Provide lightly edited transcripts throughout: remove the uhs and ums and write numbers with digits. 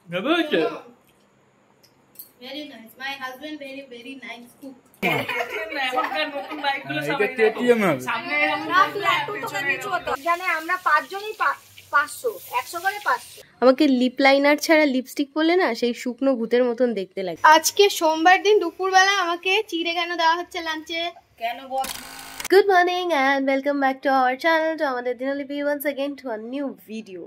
Very nice. My husband very nice cook. আমাকে lip liner ছাড়া lipstick পরলে না সেই শুকনো ভূতের মতন দেখতে লাগে। আজকে সোমবার দিন দুপুরবেলা আমাকে চিড়ে কেন দেওয়া হচ্ছে লাঞ্চে? কেন বল? Good morning and welcome back to our channel, to আমাদের দিনলিপি once again to a new video.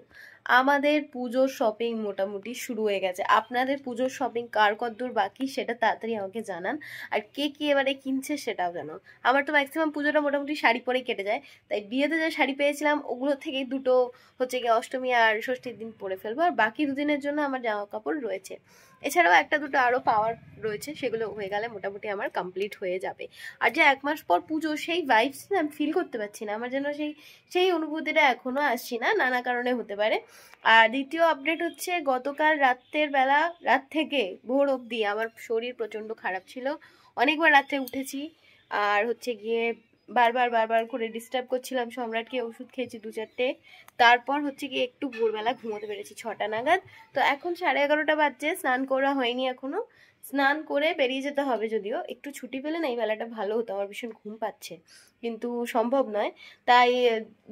আমাদের পুজোর শপিং মোটামুটি শুরু হয়ে গেছে। আপনাদের পুজোর শপিং কার কতদূর বাকি সেটা তাড়াতাড়ি আমাকে জানান, আর কে কে এবারে কিনছে সেটাও জানান। আমার তো ম্যাক্সিমাম পুজোটা মোটামুটি শাড়ি পরেই কেটে যায়, তাই বিয়েতে যে শাড়ি পেয়েছিলাম ওগুলো থেকেই দুটো হচ্ছে গিয়ে অষ্টমী আর ষষ্ঠীর দিন পরে ফেলবো, আর বাকি দুদিনের জন্য আমার জামা কাপড় রয়েছে। এছাড়াও একটা দুটো আরও পাওয়ার রয়েছে, সেগুলো হয়ে গেলে মোটামুটি আমার কমপ্লিট হয়ে যাবে। আর যে এক মাস পর পুজো, সেই ভাইবস আমি ফিল করতে পারছি না, আমার যেন সেই অনুভূতিটা এখনও আসছি না, নানা কারণে হতে পারে। আর দ্বিতীয় আপডেট হচ্ছে, গতকাল রাত থেকে ভোর অবধি আমার শরীর প্রচণ্ড খারাপ ছিল। অনেকবার রাত্রে উঠেছি, আর হচ্ছে গিয়ে বারবার করে ডিস্টার্ব করছিলাম সম্রাটকে, ওষুধ খেয়েছি 2-4টে। তারপর হচ্ছে গিয়ে একটু ভোরবেলা ঘুমোতে পেরেছি 6টা নাগাদ। তো এখন 11:30 বাজছে, স্নান করা হয়নি এখনো। স্নান করে বেরিয়ে যেতে হবে, যদিও একটু ছুটি পেলে না এই বেলাটা ভালো হতো, আমার ভীষণ ঘুম পাচ্ছে, কিন্তু সম্ভব নয়, তাই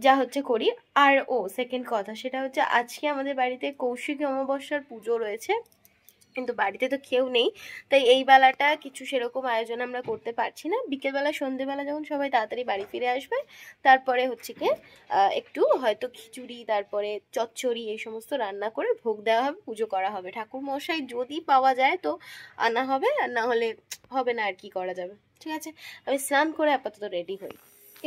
যা হচ্ছে করি। আর সেকেন্ড কথা, সেটা হচ্ছে আজকে আমাদের বাড়িতে কৌশিকী অমাবস্যার পুজো রয়েছে, কিন্তু বাড়িতে তো কেউ নেই, তাই এই বেলাটা কিছু সেরকম আয়োজন আমরা করতে পারছি না। বিকেলবেলা সন্ধেবেলা যখন সবাই তাড়াতাড়ি বাড়ি ফিরে আসবে, তারপরে হচ্ছে কি একটু হয়তো খিচুড়ি, তারপরে চচ্চড়ি, এই সমস্ত রান্না করে ভোগ দেওয়া হবে, পুজো করা হবে। ঠাকুর মশাই যদি পাওয়া যায় তো আনা হবে, আর না হলে হবে না, আর কি করা যাবে। ঠিক আছে, আমি স্নান করে আপাতত রেডি হই।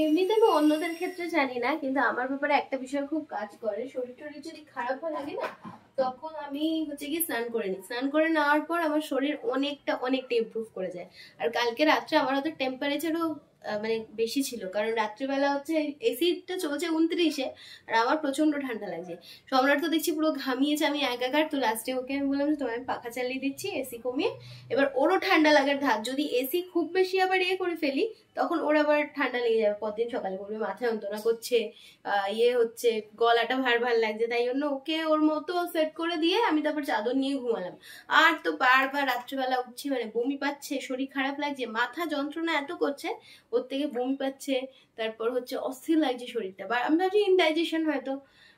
এমনিতে আমি অন্যদের ক্ষেত্রে জানি না, কিন্তু আমার ব্যাপারে একটা বিষয় খুব কাজ করে, শরীর টরীর যদি খারাপ হয়ে লাগে না, তখন আমি হচ্ছে কি স্নান করে নিই। স্নান করে নেওয়ার পর আমার শরীর অনেকটা ইমপ্রুভ করে যায়। আর কালকে রাত্রে আমার হয়তো টেম্পারেচারও মানে বেশি ছিল, কারণ রাত্রিবেলা হচ্ছে এসিটা চলছে 29-এ, আর আমার প্রচন্ড ঠান্ডা লাগছে। সম্রাট তো দেখছি পুরো ঘামিয়েছে, আমি একাকার। তো লাস্টে ওকে আমি বললাম যে তোমায় আমি পাখা চালিয়ে দিচ্ছি এসি কমিয়ে। এবার ওরও ঠান্ডা লাগার ধার, যদি এসি খুব বেশি আবার করে ফেলি, তখন ওর আবার ঠান্ডা লেগে যাবে। পরদিন সকালে বলবে মাথায় যন্ত্রণা করছে, হচ্ছে গলাটা ভার লাগছে। তাই জন্য ওকে ওর মতো সেট করে দিয়ে আমি তারপর চাদর নিয়ে ঘুমালাম। আর তো বারবার রাত্রিবেলা উঠছি, মানে বমি পাচ্ছে, শরীর খারাপ লাগছে, মাথা যন্ত্রণা এত করছে, ওর থেকে বমি পাচ্ছে, তারপর হচ্ছে অস্থির লাগছে শরীরটা। বা আমি ভাবছি ইনডাইজেশন হয়তো।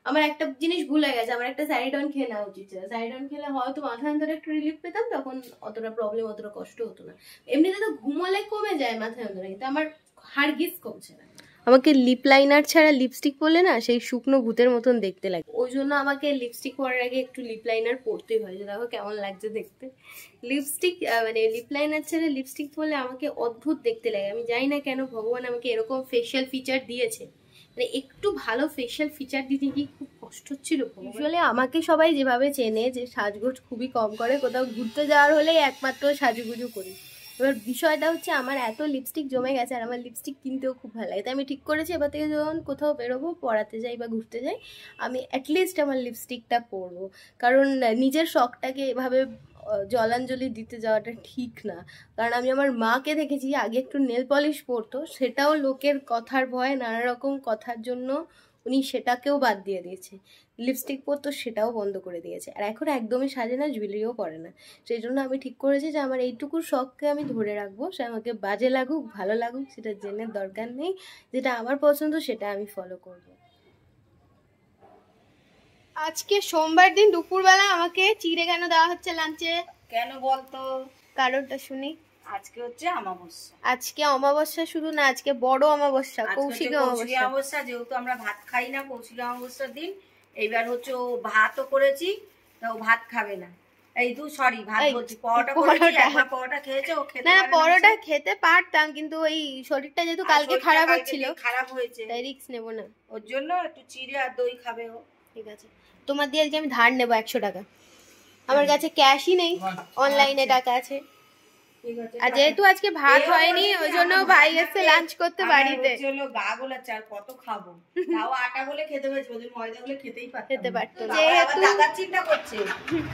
আমার একটা জিনিস ভুলে গেছে, আমার একটা স্যারিডন খেয়ে নেওয়া উচিত ছিল। স্যারিডন খেলে হয়তো মাথা যন্ত্রণা একটু রিলিফ পেতাম, তখন অতটা প্রবলেম, অতটা কষ্ট হতো না। এমনিতে তো ঘুমোলে কমে যায় মাথা যন্ত্রণা, কিন্তু আমার হারগিজ কমছে না। আমাকে লিপ লাইনার ছাড়া লিপস্টিক পরলে না সেই শুকনো ভূতের মতন দেখতে লাগে, ওই জন্য আমাকে লিপস্টিক পরার আগে একটু লিপ লাইনার পরতেই হয়, যে দেখো কেমন লাগছে দেখতে। লিপস্টিক মানে লিপ লাইনার ছাড়া লিপস্টিক পরলে আমাকে অদ্ভুত দেখতে লাগে। আমি জানি না কেন ভগবান আমাকে এরকম ফেশিয়াল ফিচার দিয়েছে, মানে একটু ভালো ফেশিয়াল ফিচার দিতে কি খুব কষ্ট হচ্ছিল। আসলে আমাকে সবাই যেভাবে চেনে, যে সাজগোজ খুবই কম করে, কোথাও ঘুরতে যাওয়ার হলেই একমাত্র সাজুগুজু করি। এবার বিষয়টা হচ্ছে, আমার এত লিপস্টিক জমে গেছে, আর আমার লিপস্টিক কিনতেও খুব ভালো লাগে। তাই আমি ঠিক করেছি এবার থেকে যখন কোথাও বেরোবো, পড়াতে যাই বা ঘুরতে যাই, আমি অ্যাটলিস্ট আমার লিপস্টিকটা পরবো। কারণ নিজের শখটাকে এভাবে জলাঞ্জলি দিতে যাওয়াটা ঠিক না। কারণ আমি আমার মাকে দেখেছি আগে একটু নেল পলিশ পরতো, সেটাও লোকের কথার ভয়ে, নানা রকম কথার জন্য উনি সেটাকেও বাদ দিয়ে দিয়েছে। লিপস্টিক পরতো, সেটাও বন্ধ করে দিয়েছে। আর এখন একদমই সাজে না, জুয়েলারিও পরে না। সেই জন্য আমি ঠিক করেছি যে আমার এইটুকু শখকে আমি ধরে রাখবো। সে আমাকে বাজে লাগুক ভালো লাগুক সেটা জেনে দরকার নেই, যেটা আমার পছন্দ সেটা আমি ফলো করব। আজকে সোমবার দিন দুপুরবেলা আমাকে চিড়ে কেন দেওয়া হচ্ছে লাঞ্চে? কেন বলতো? কারণটা শুনি। আজকে হচ্ছে অমাবস্যা। আজকে অমাবস্যা শুধু না, আজকে বড় অমাবস্যা, কৌশিকী অমাবস্যা। যেহেতু আমরা ভাত খাই না কৌশিকী অমাবস্যার দিন, এইবার হচ্ছে ও ভাতও করেছি, তা ও ভাত খাবে না। পরোটা খেয়েছে, ও খেতে না। পরোটা খেতে পারতাম, কিন্তু ওই শরীরটা যেহেতু কালকে খারাপ হচ্ছিল, খারাপ হয়েছে, তাই রিস্ক নেবো না। ওর জন্য একটু চিড়ে আর দই খাবে ও। ঠিক আছে, তোমার দিয়ে আজকে আমি ধার নেবো 100 টাকা। আমার কাছে ক্যাশই নেই, অনলাইনে টাকা আছে। আর যেহেতু আজকে ভাত হয়নি, ওই জন্য ভাই এসে লাঞ্চ করতে বাড়িতে। গা গোলাচ্ছে, আর কত খাবো? তাও আটা বলে খেতে হয়েছে, ওদের ময়দা বলে খেতেই পারতো না। যেহেতু দাদা চিন্তা করছে,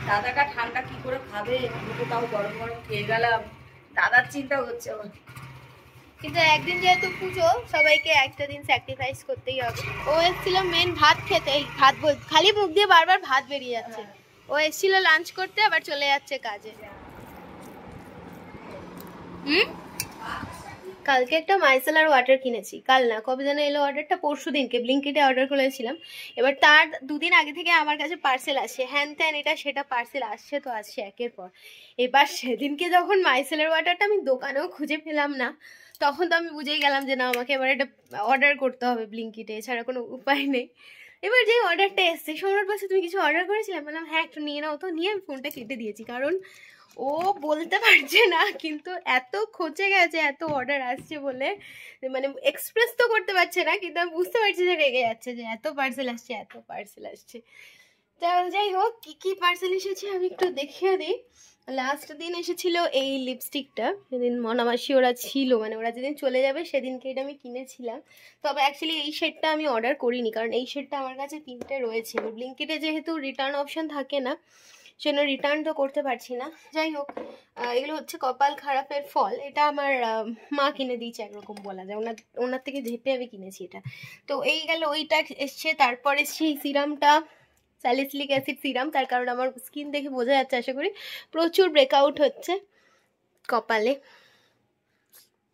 দাদাটা ঠান্ডা কি করে খাবে, দুটো তাও গরম গরম খেয়ে গেলাম, দাদার চিন্তা হচ্ছে। কিন্তু একদিন যেহেতু পুজো, সবাইকে একটা দিন স্যাক্রিফাইস করতেই হবে। ও এসেছিল মেন ভাত খেতে, খালি মুখ দিয়ে বারবার ভাত বেরিয়ে যাচ্ছে। ও এসেছিল লাঞ্চ করতে, আবার চলে যাচ্ছে কাজে। কালকে একটা মাইসেলার ওয়াটার কিনেছি, কাল না কবে যেন এলো অর্ডারটা, পরশু দিনকে ব্লিঙ্কিটে অর্ডার করেছিলাম। এবার তার দুদিন আগে থেকে আমার কাছে পার্সেল আসে, হ্যান ত্যান এটা সেটা পার্সেল আসছে তো আসছে একের পর। এবার সেদিনকে যখন মাইসেলার ওয়াটারটা আমি দোকানেও খুঁজে পেলাম না, তখন তো আমি বুঝেই গেলাম যে না আমাকে এবার এটা অর্ডার করতে হবে ব্লিঙ্কিটে, এছাড়া কোনো উপায় নেই। এবার যে অর্ডারটা এসছে, সম্রাট বলছে তুমি কিছু অর্ডার করেছিলাম, বললাম হ্যাঁ একটু নিয়ে নাও, তো নিয়ে আমি ফোনটা কেটে দিয়েছি, কারণ ও বলতে পারছে না, কিন্তু এত খচে গেছে এত অর্ডার আসছে বলে, মানে এক্সপ্রেস তো করতে পারছে না, কিন্তু আমি বুঝতে পারছি যে রেগে যাচ্ছে যে এত পার্সেল আসছে এত পার্সেল আসছে। যাই হোক, কি কি পার্সেল এসেছে আমি একটু দেখিয়ে দিই। লাস্ট দিন এসেছিল এই লিপস্টিকটা, সেদিন মনামাসি ওরা ছিল, মানে ওরা যেদিন চলে যাবে সেদিনকে এটা আমি কিনেছিলাম। তবে অ্যাকচুয়ালি এই শেডটা আমি অর্ডার করিনি, কারণ এই শেডটা আমার কাছে 3টে রয়েছে। ব্লিঙ্কিটে যেহেতু রিটার্ন অপশন থাকে না, সেজন্য রিটার্ন তো করতে পারছি না। যাই হোক, এগুলো হচ্ছে কপাল খারাপের ফল। এটা আমার মা কিনে দিয়েছে একরকম বলা যায়, ওনার থেকে ঝেপে আমি কিনেছি এটা। তো এই গেল ওইটা এসছে। তারপর এসছে এই সিরামটা, স্যালিসিলিক অ্যাসিড সিরাম, তার কারণ আমার স্কিন দেখে বোঝা যাচ্ছে আশা করি প্রচুর ব্রেকআউট হচ্ছে কপালে,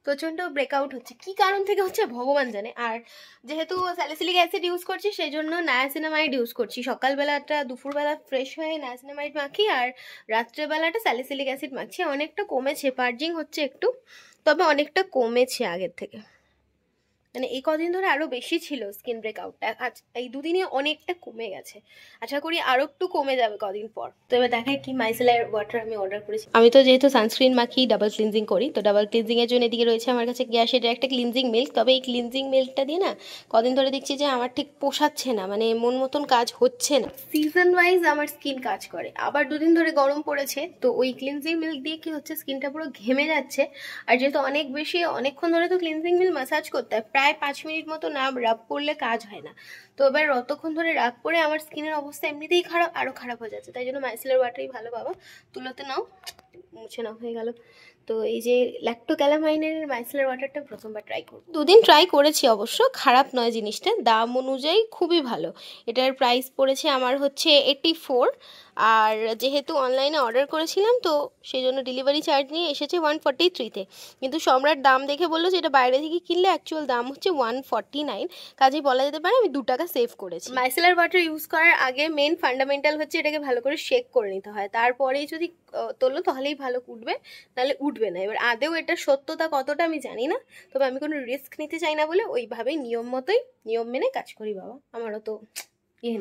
প্রচণ্ড ব্রেকআউট হচ্ছে, কি কারণ থেকে হচ্ছে ভগবান জানে। আর যেহেতু স্যালিসিলিক অ্যাসিড ইউজ করছি সেই জন্য নায়াসিনামাইড ইউজ করছি। সকালবেলাটা দুপুরবেলা ফ্রেশ হয়ে নায়াসিনামাইড মাখি, আর রাত্রেবেলাটা স্যালিসিলিক অ্যাসিড মাখছি। অনেকটা কমেছে, পার্জিং হচ্ছে একটু, তবে অনেকটা কমেছে আগের থেকে। মানে এই কদিন ধরে আরো বেশি ছিল স্কিন ব্রেকআউটটা, আজ এই দুদিনে অনেকটা কমে গেছে, আশা করি আরো একটু কমে যাবে কদিন পর। তো এবার দেখাই কি মাইসেলার ওয়াটার আমি অর্ডার করেছি। আমি তো যেহেতু সানস্ক্রিন মাখি, ডাবল ক্লিনজিং করি, তো ডাবল ক্লিনজিং এর জন্য এদিকে রয়েছে আমার কাছে গ্যাসের একটা ক্লিনজিং মিল্ক। তবে এই ক্লিনজিং মিল্কটা দিয়ে না কদিন ধরে দেখছি যে আমার ঠিক পোষাচ্ছে না, মানে মন মতন কাজ হচ্ছে না। সিজন ওয়াইজ আমার স্কিন কাজ করে, আবার দুদিন ধরে গরম পড়েছে, তো ওই ক্লিনজিং মিল্ক দিয়ে কি হচ্ছে স্কিনটা পুরো ঘেমে যাচ্ছে। আর যেহেতু অনেক বেশি অনেকক্ষণ ধরে তো ক্লিনজিং মিল্ক ম্যাসাজ করতে হয়, প্রায় 5 মিনিট মতো না রাব করলে কাজ হয় না। তো এবার অতক্ষণ ধরে রাগ করে আমার স্কিনের অবস্থা এমনিতেই খারাপ, আরো খারাপ হয়ে যাচ্ছে। তাই জন্য মাইসেলার ওয়াটারই ভালো। বাবা তুলোতে নাও, মুছে নাও, হয়ে গেল। তো এই যে ল্যাক্টোক্যালামাইনের মাইসেলার ওয়াটারটা প্রথমবার ট্রাই করব। দুদিন ট্রাই করেছি অবশ্য, খারাপ নয় জিনিসটা, দাম অনুযায়ী খুবই ভালো। এটার প্রাইস পড়েছে আমার হচ্ছে 84, আর যেহেতু অনলাইনে অর্ডার করেছিলাম তো সেই জন্য ডেলিভারি চার্জ নিয়ে এসেছে 143-তে। কিন্তু সম্রাট দাম দেখে বললো যে এটা বাইরে থেকে কিনলে অ্যাকচুয়াল দাম হচ্ছে 149, কাজেই বলা যেতে পারে আমি 2 টাকা সেভ করেছি। মাইসেলার ওয়াটার ইউজ করার আগে মেন ফান্ডামেন্টাল হচ্ছে এটাকে ভালো করে শেক করে নিতে হয়, তারপরেই যদি তোলো তাহলেই ভালো উঠবে, নাহলে উঠবে না। এবার আদেও এটা সত্যতা কতটা আমি জানি না, তবে আমি কোনো রিস্ক নিতে চাই না বলে ওইভাবেই নিয়ম মেনে কাজ করি। বাবা আমারও তো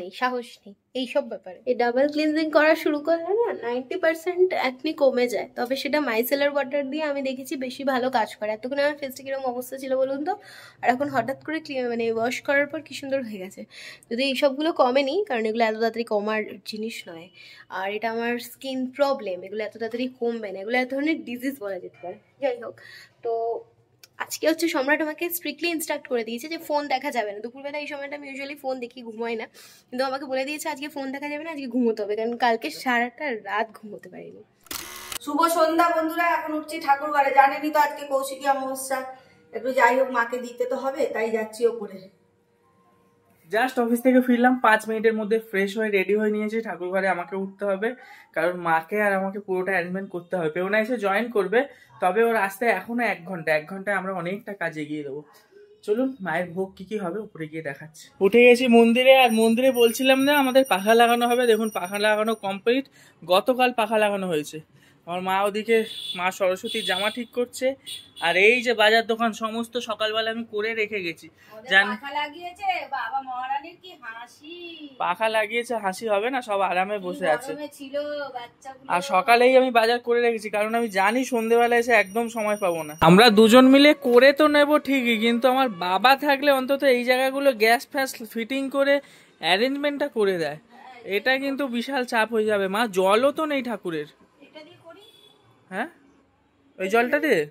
নেই, সাহস নেই এইসব ব্যাপারে। এই ডাবল ক্লিনজিং করা শুরু করলে না 90% অ্যাকনি কমে যায়, তবে সেটা মাইসেলার ওয়াটার দিয়ে আমি দেখেছি বেশি ভালো কাজ করে। এতক্ষণ আমার ফেসটা কিরকম অবস্থা ছিল বলুন তো, আর এখন হঠাৎ করে মানে ওয়াশ করার পর কি সুন্দর হয়ে গেছে। যদি এইসবগুলো কমেনি, কারণ এগুলো এত তাড়াতাড়ি কমার জিনিস নয়, আর এটা আমার স্কিন প্রবলেম, এগুলো এত তাড়াতাড়ি কমবে না, এগুলো এক ধরনের ডিজিজ বলা যেতে পারে। যাই হোক, তো আজকে হচ্ছে সম্রাট আমাকে স্ট্রিক্টলি ইনস্ট্রাক্ট করে দিয়েছে যে ফোন দেখা যাবে না দুপুরবেলা। এই সময়টা আমি ইউজুয়ালি ফোন দেখি, ঘুমাই না, কিন্তু আমাকে বলে দিয়েছে আজকে ফোন দেখা যাবে না, আজকে ঘুমোতে হবে, কারণ কালকে সারাটা রাত ঘুমোতে পারিনি। শুভ সন্ধ্যা বন্ধুরা, এখন উঠছি ঠাকুর ঘরে। জানেনই তো আজকে কৌশিকী অমাবস্যা, একটু যাই হোক মাকে দিতে তো হবে, তাই যাচ্ছি ওপরে। জাস্ট অফিস থেকে ফিরলাম, 5 মিনিটের মধ্যে ফ্রেশ হয়ে রেডি হয়ে নিয়েছি। ঠাকুর ঘরে আমাকে উঠতে হবে, কারণ মাকে আর আমাকে পুরোটা অ্যারেঞ্জমেন্ট করতে হবে। পেওনা এসে জয়েন করবে, তবে ওর আসতে এখনো 1 ঘন্টা। 1 ঘন্টায় আমরা অনেকটা কাজ এগিয়ে দেবো। চলুন মায়ের ভোগ কি কি হবে উপরে গিয়ে দেখাচ্ছি। উঠে গেছি মন্দিরে, আর মন্দিরে বলছিলাম না আমাদের পাখা লাগানো হবে। দেখুন পাখা লাগানো কমপ্লিট, গতকাল পাখা লাগানো হয়েছে। আমার মা ওদিকে মা সরস্বতীর জামা ঠিক করছে, আর এই যে বাজার দোকান সমস্ত সকালবেলা আমি করে রেখে গেছি। পাখা লাগিয়েছে বাবা মহারানীর, কি হাসি! পাখা লাগিয়েছে, হাসি হবে না, সব আরামে বসে আছে। ছিল বাচ্চাগুলো, আর সকালেই আমি বাজার করে রেখেছি, কারণ আমি জানি সন্ধ্যেবেলা এসে একদম সময় পাবো না। আমরা দুজন মিলে করে তো নেব ঠিকই, কিন্তু আমার বাবা থাকলে অন্তত এই জায়গাগুলো গ্যাস ফ্যাস ফিটিং করে অ্যারেঞ্জমেন্টটা করে দেয়। এটা কিন্তু বিশাল চাপ হয়ে যাবে। মা জলও তো নেই ঠাকুরের। হ্যাঁ, ওই জলটা দিয়ে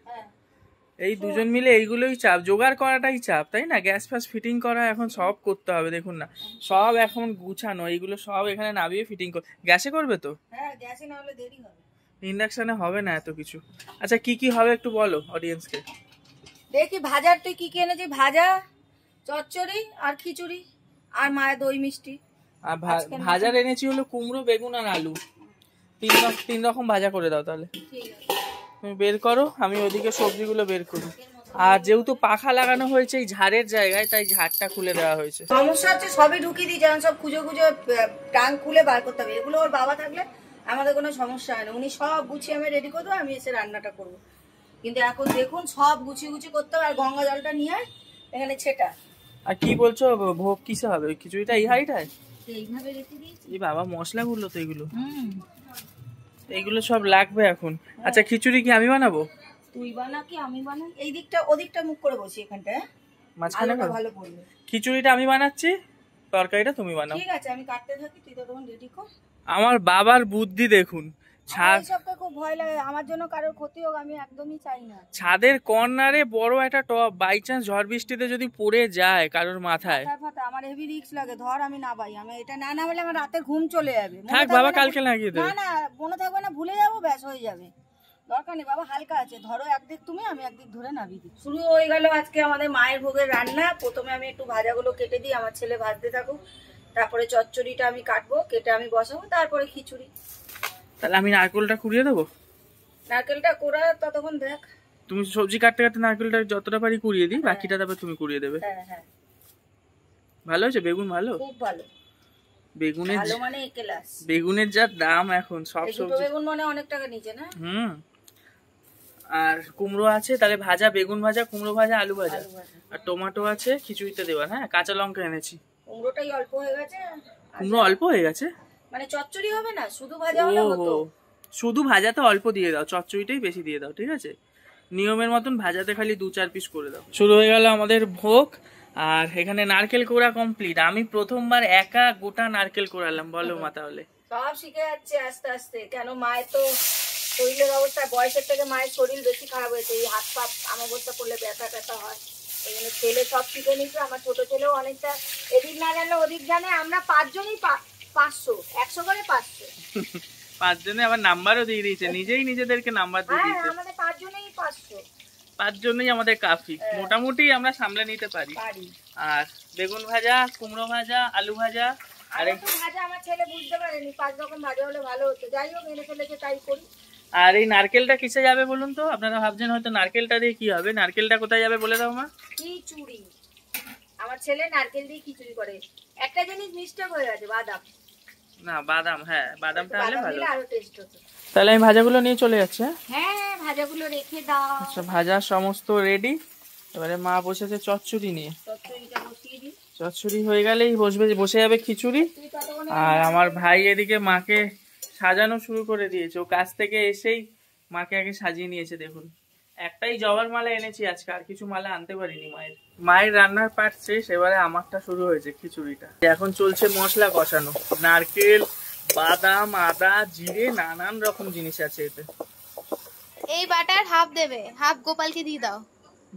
এই দুজন মিলে এইগুলোই চাপ, জোগাড় করাটাই চাপ, তাই না? গ্যাস ফ্যাস ফিটিং করা এখন সব করতে হবে। দেখুন না, সব এখন গুছানো, এইগুলো সব এখানে নামিয়ে ফিটিং কর। গ্যাসে করবে তো? হ্যাঁ, গ্যাসে না হলে দেরি হবে, ইন্ডাকশনে হবে না এত কিছু। আচ্ছা কি কি হবে একটু বলো অডিয়েন্সকে। দেখি ভাজার তুই কি কি এনেছি? ভাজা, চচ্চড়ি আর খিচুড়ি, আর মায়ের দই মিষ্টি। আর ভাজার এনেছি হলো কুমড়ো, বেগুন আর আলু, তিন রকম ভাজা করে দাও তাহলে। তুমি বের করো, আমি ওইদিকে সবজিগুলো বের করি। আর যেহেতু পাখা লাগানো হয়েছে এই ঝাড়ের জায়গায়, তাই ঝাড়টা খুলে দেওয়া হয়েছে। সমস্যা হচ্ছে সবই ঢুকিয়ে দিয়েছে, সব খুঁজে টাং খুলে বার করতে হবে। এগুলো ওর বাবা থাকলে আমাদের কোনো সমস্যা হয় না, উনি সব গুছিয়ে আমি রেডি করে দেবো, আমি এসে রান্নাটা করবো। কিন্তু এখন দেখুন সব গুছিয়ে করতে হবে। আর গঙ্গা জলটা নিয়ে এখানে ছেটা। আর কি বলছো, ভোগ কিসে হবে? খিচুড়িটা এই হাইটায় এইভাবে রেখে দিয়েছি। এই বাবা মশলাগুলো তো এগুলো, এইগুলো সব লাগবে এখন। আচ্ছা খিচুড়ি কি আমি বানাবো? তুই বানা কি আমি বানাই? এই দিকটা ওদিকটা মুখ করে বসি, এখানটা মাঝখানে ভালো পড়বে। খিচুড়িটা আমি বানাচ্ছি, তরকারিটা তুমি বানাও। ঠিক আছে, আমি কাটতে থাকি, তুই তো তখন রেডি কর। আমার বাবার বুদ্ধি দেখুন, সবটা খুব ভয় লাগে আমার জন্য, কারোর ক্ষতি হোক আমি একদমই চাই না। ছাদের কর্নারে বড় একটা টব, বাই চান্স ঝড় বৃষ্টিতে যদি পড়ে যায় কারোর মাথায়, আমার হেভি রিস্ক লাগে। ধর আমি নামাই, আমি এটা না নামালে আমার রাতে ঘুম চলে যাবে। থাক বাবা কালকে লাগিয়ে দেবে। না মনে থাকবে না, ভুলে যাবো, ব্যাস হয়ে যাবে, দরকার নেই বাবা। হালকা আছে, ধরো একদিক তুমি, আমি একদিক ধরে নামিয়ে দিই। শুরু হয়ে গেল আজকে আমাদের মায়ের ভোগের রান্না। প্রথমে আমি একটু ভাজাগুলো কেটে দিই, আমার ছেলে ভাজতে থাকুক। তারপরে চচ্চড়িটা আমি কাটবো, কেটে আমি বসাবো, তারপরে খিচুড়ি। তাহলে আমি নারকেলটা কুড়িয়ে দেবো। নারকেলটা কোড়া ততক্ষণ দেখ। তুমি সবজি কাটতে কাটতে নারকেলটা যতটা পারি কুড়িয়ে দিই, বাকিটা তারপর তুমি কুড়িয়ে দেবে। হ্যাঁ ভালো হয়েছে বেগুন? ভালো, খুব ভালো। বেগুনের ভালো মানে একেলাস। বেগুনের যা দাম এখন, সব সবজি বেগুন মানে অনেক টাকা নিচে না। আর কুমড়ো আছে, তাহলে ভাজা, বেগুন ভাজা, কুমড়ো ভাজা, আলু ভাজা, আর টমেটো আছে খিচুড়িতে দেওয়ার। হ্যাঁ, কাঁচা লঙ্কা এনেছি। কুমড়োটাই অল্প হয়ে গেছে। কুমড়ো অল্প হয়ে গেছে মানে চচ্চড়ি হবে না, শুধু ভাজা হলে হতো। শুধু ভাজাতে অল্প দিয়ে দাও, চচ্চড়িটাই বেশি দিয়ে দাও, ঠিক আছে? নিয়মের মতন ভাজাতে খালি 2-4 পিস করে দাও। শুরু হয়ে গেল আমাদের ভোগ। আর এখানে নারকেল কোড়া কমপ্লিট। আমি প্রথমবার একা গোটা নারকেল কোড়ালাম, বলো মা তাহলে। সব শিখে যাচ্ছে আস্তে আস্তে। কেন মায়ের তো শরীরের অবস্থা, বয়সের থেকে মায়ের শরীর বেশি খারাপ হয়েছে। এই হাত পা অমাবস্যা করলে ব্যথা ট্যাথা হয়। এখানে ছেলে সব শিখে নিচ্ছে, আমার ছোট ছেলেও অনেকটা এদিক না জানলে ওদিক জানে। আমরা 5 জনই 500, 100 করে 500। 5 জনে আবার নাম্বারও দিয়ে দিয়েছে, নিজেই নিজেদেরকে নাম্বার দিয়ে দিয়েছে। আমাদের 5 জনেই 500। 5 জনেই আমাদের কাফি, মোটামুটি আমরা সামলে নিতে পারি। আর বেগুন ভাজা, কুমড়ো ভাজা, আলু ভাজা, আর একটু ভাজা আমার ছেলে বুঝতে পারেনি, 5 রকম ভাজা হলে ভালো হতো। যাই হোক, এনে ফেলেছে তাই করি। আর এই নারকেলটা কিসে যাবে বলুন তো? আপনারা ভাবছেন হয়তো নারকেলটা দিয়ে কি হবে। নারকেলটা কোথায় যাবে বলে দাও মা। খিচুড়ি। আমার ছেলে নারকেল দিয়ে খিচুড়ি করে। একটা জিনিস মিস্টেক হয়ে গেছে, বাদাম না, বাদাম। হ্যাঁ, বাদামটা হলে ভালো, আরো টেস্ট হতো। তাহলে আমি ভাজাগুলো নিয়ে চলে যাচ্ছি। হ্যাঁ, ভাজাগুলো রেখে দাও। আচ্ছা, ভাজা সমস্ত রেডি। এবারে মা বসেছে চচ্চড়ি নিয়ে। চচ্চড়িটা বসিয়ে দিই। চচ্চড়ি হয়ে গেলেই বসে যাবে খিচুড়ি। আর আমার ভাই এদিকে মাকে সাজানো শুরু করে দিয়েছে। ও কাছ থেকে এসেই মাকে আগে সাজিয়ে নিয়েছে। দেখুন, একটাই জবার মালা এনেছি আজকে, আর কিছু মালা আনতে পারিনি। মায়ের রান্নার পার্ট শেষ, এবারে আমারটা শুরু হয়েছে, খিচুড়িটা। এখন চলছে মশলা কষানো। নারকেল, বাদাম, আদা, জিরে, নানান রকম জিনিস আছে এতে। এই বাটার হাফ দেবে, হাফ গোপালকে দিয়ে দাও।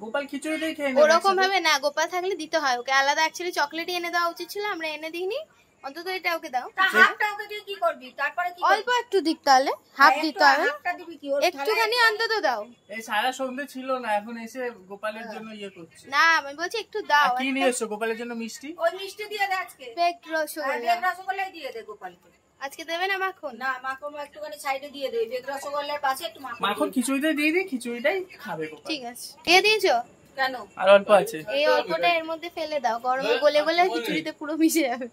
গোপাল খিচুড়িটাই খেয়ে নেবে। ওরকম ভাবে না, গোপাল থাকলে দিতে হয় ওকে আলাদা। অ্যাকচুয়ালি চকলেট এনে দেওয়া উচিত ছিল, আমরা এনে দিইনি। অন্তত এটা ওকে দাও। হাফটা ওকে দিয়ে কি করবি? তারপরে কি অল্প একটু দিক, তাহলে হাফ দিতে হবে। হাফটা দিবি কি? ওর একটুখানি অন্তত দাও। এই সারা সন্ধে ছিল না, এখন এসে গোপালের জন্য ইয়ে করছে। না, আমি বলছি একটু দাও। কি নিয়ে এসছো গোপালের জন্য? মিষ্টি। ওই মিষ্টি দিয়ে দে আজকে। বেক রসগোল্লা। বেক রসগোল্লাই দিয়ে দে গোপালকে। আজকে দেবে না মাখন? না, মাখন একটুখানি সাইডে দিয়ে দে। বেক রসগোল্লার পাশে একটু মাখন খিচুড়িটাই দিয়ে দিই, খিচুড়িটাই খাবে গোপাল। ঠিক আছে, দিয়ে দিয়েছো? কেন? আর অল্প আছে। এই অল্পটা এর মধ্যে ফেলে দাও, গরমে গলে গলে খিচুড়িতে পুরো মিশে যাবে।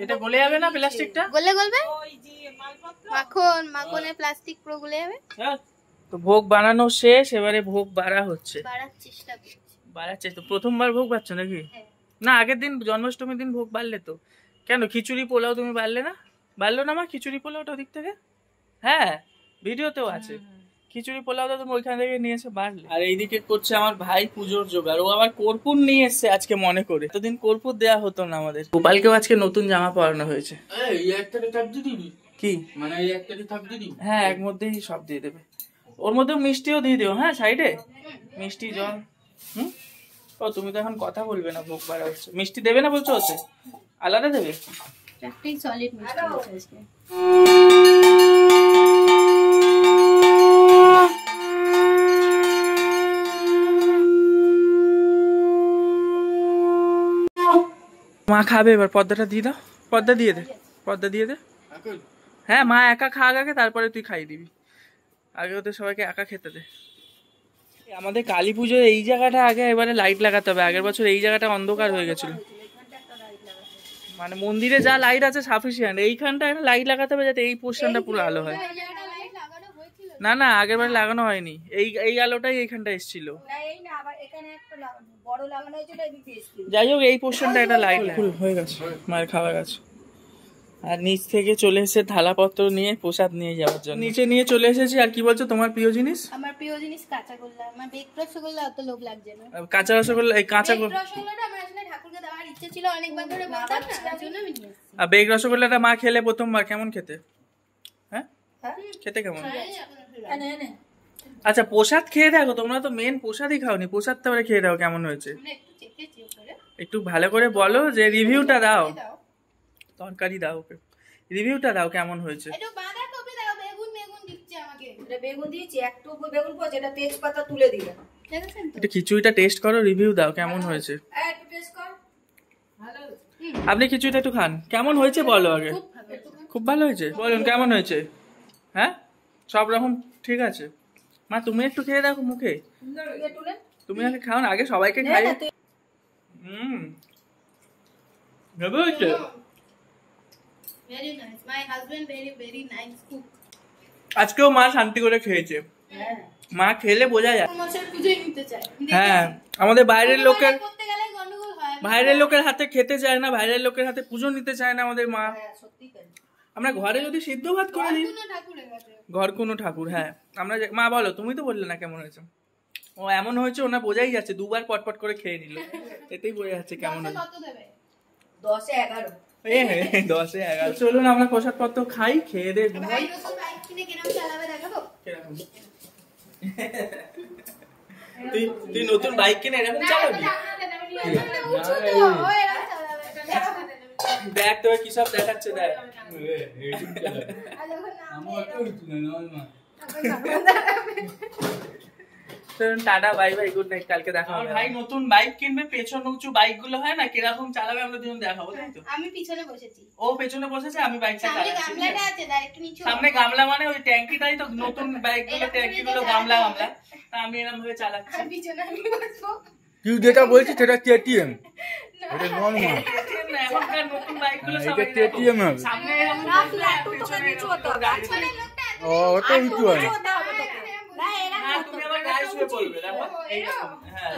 এটা গলে যাবে না প্লাস্টিকটা? গলবে। মাখনের প্লাস্টিক পুরো গলে যাবে। তো ভোগ বানানো শেষ, এবারে ভোগ বাড়া হচ্ছে। বাড়াচ্ছে তো। প্রথমবার ভোগ বাড়ছো নাকি? না, আগের দিন জন্মাষ্টমীর দিন ভোগ বাড়লে তো। কেন খিচুড়ি পোলাও তুমি বাড়লে না? বাড়লো না মা খিচুড়ি পোলাওটা ওদিক থেকে? হ্যাঁ, ভিডিওতেও আছে। খিচুড়ি পোলাওটা তুমি ওইখান থেকে নিয়ে এসে বাড়লে। আর এইদিকে করছে আমার ভাই পুজোর জোগাড়। ও আবার কর্পূর নিয়ে এসছে আজকে মনে করে। এতদিন কর্পূর দেয়া হতো না আমাদের। গোপালকেও আজকে নতুন জামা পরানো হয়েছে। কি মানে হ্যাঁ, এক মধ্যেই সব দিয়ে দেবে। ওর মধ্যে মিষ্টিও দিয়ে দিও। হ্যাঁ, সাইডে মিষ্টি, জল। ও তুমি তো এখন কথা বলবে না, ভোগ বাড়া হচ্ছে। মিষ্টি দেবে না বলছো? হচ্ছে আলাদা দেবে। একটাই সলিড মিষ্টি আছে। মা খাবে, এবার পর্দাটা দিয়ে দাও। পর্দা দিয়ে দে, পর্দা দিয়ে দে। হ্যাঁ, মা একা খাক আগে, তারপরে তুই খাইয়ে দিবি। আগে ওদের সবাইকে একা খেতে দে। আমাদের কালী পুজোর এই জায়গাটা আগে এবারে লাইট লাগাতে হবে। আগের বছর এই জায়গাটা অন্ধকার হয়ে গেছিল, মানে মন্দিরে যা লাইট আছে সাফিসিয়েন্ট, এইখানটা একটা লাইট লাগাতে হবে যাতে এই পোর্শনটা পুরো আলো হয়। না না, আগের বারে লাগানো হয়নি, এই আলোটাই এইখানটা এসেছিল। যাই হোক, এই পোর্শনটা একটা লাইট হয়ে গেছে, মায়ের খাওয়া গেছে। আর নিচ থেকে চলে এসে থালাপত্র নিয়ে প্রসাদ নিয়ে যাওয়ার জন্য নিচে নিয়ে চলে এসেছি। আর কি বলছো, তোমার প্রিয় জিনিস? আমার প্রিয় জিনিস কাঁচাগোল্লা। আমার বেক রসগোল্লা অত লোভ লাগছে না। কাঁচা রসগোল্লা, এই কাঁচা রসগোল্লাটা আমার আসলে ঠাকুরকে দেওয়ার ইচ্ছে ছিল অনেকবার ধরে, বলতাম না, তার জন্য আমি নিয়ে এসেছি। আর বেক রসগোল্লাটা মা খেলে প্রথমবার, কেমন খেতে? হ্যাঁ, খেতে কেমন? আচ্ছা, প্রসাদ খেয়ে দেখো, তোমরা তো মেন প্রসাদই খাওনি, প্রসাদ তারপরে খেয়ে দাও কেমন হয়েছে। একটু ভালো করে বলো, যে রিভিউটা দাও, তরকারি দাও, ওকে রিভিউটা দাও কেমন হয়েছে। একটু বাঁধাকপি দাও, বেগুন দিচ্ছে আমাকে। এটা বেগুন দিয়েছি, একটু বেগুন পড়ে, এটা তেজপাতা তুলে দিলে। দেখেছেন তো? একটু খিচুড়িটা টেস্ট করো, রিভিউ দাও কেমন হয়েছে। একটু টেস্ট কর, ভালো আপনি খিচুড়িটা একটু খান, কেমন হয়েছে বলো আগে। খুব ভালো হয়েছে, বলুন কেমন হয়েছে। হ্যাঁ, সব রকম ঠিক আছে। মা তুমি একটু খেয়ে দেখো মুখে, তুমি আগে খাও না, আগে সবাইকে খাই। ভালো হয়েছে। Very nice. My husband very nice cook. আজকেও মা শান্তি করে খেয়েছে, মা খেলে বোঝা যায়। মাছের পুজোই নিতে চায়। হ্যাঁ, আমাদের বাইরের লোকের, করতে গেলে গন্ডগোল হয়। বাইরের লোকের হাতে খেতে চায় না, বাইরের লোকের হাতে পুজো নিতে চায় না আমাদের মা। আমরা ঘরে যদি সিদ্ধ ভাত করে দিই, ঘর কোনো ঠাকুর। হ্যাঁ, আমরা মা বলো, তুমি তো বললে না কেমন হয়েছে। ও এমন হয়েছে, ওনা বোঝাই যাচ্ছে, দুবার পটপট করে খেয়ে নিল, এতেই বোঝা যাচ্ছে কেমন হয়েছে। 10-11 10-11। চলুন আমরা প্রসাদ পত্র খাই, খেয়ে দে ঘুমাই। তুই নতুন বাইক কিনে এরকম চালাবি? দেখ তোকে কি সব দেখাচ্ছে, দেখ। Tata, bye bye, good night, কালকে দেখা হবে। ভাই নতুন বাইক কিনবে, পেছন উঁচু বাইক গুলো হয় না, কিরকম চালাবে আমরা দুজন দেখাবো, তাই তো? আমি পিছনে বসেছি, ও পেছনে বসেছে, আমি বাইক চালাচ্ছি। গামলাটা আছে তার একটু নিচে। সামনে গামলা মানে ওই ট্যাঙ্কিটাই তো, নতুন বাইক গুলো ট্যাঙ্কি গুলো গামলা গামলা, আমি এরকম ভাবে চালাচ্ছি। আর পিছনে আমি বসবো। তুই যেটা বলছিস সেটা কেটিএম, এটা নরমাল। এখনকার নতুন বাইক গুলো এটা কেটিএম হবে। সামনে এরকম না, তুই একটু তোকে নিচু হতে হবে। ও ওটা উঁচু হয়। না, এরা তুমি আবার গায়ে শুয়ে পড়বে, দেখো এইরকম। হ্যাঁ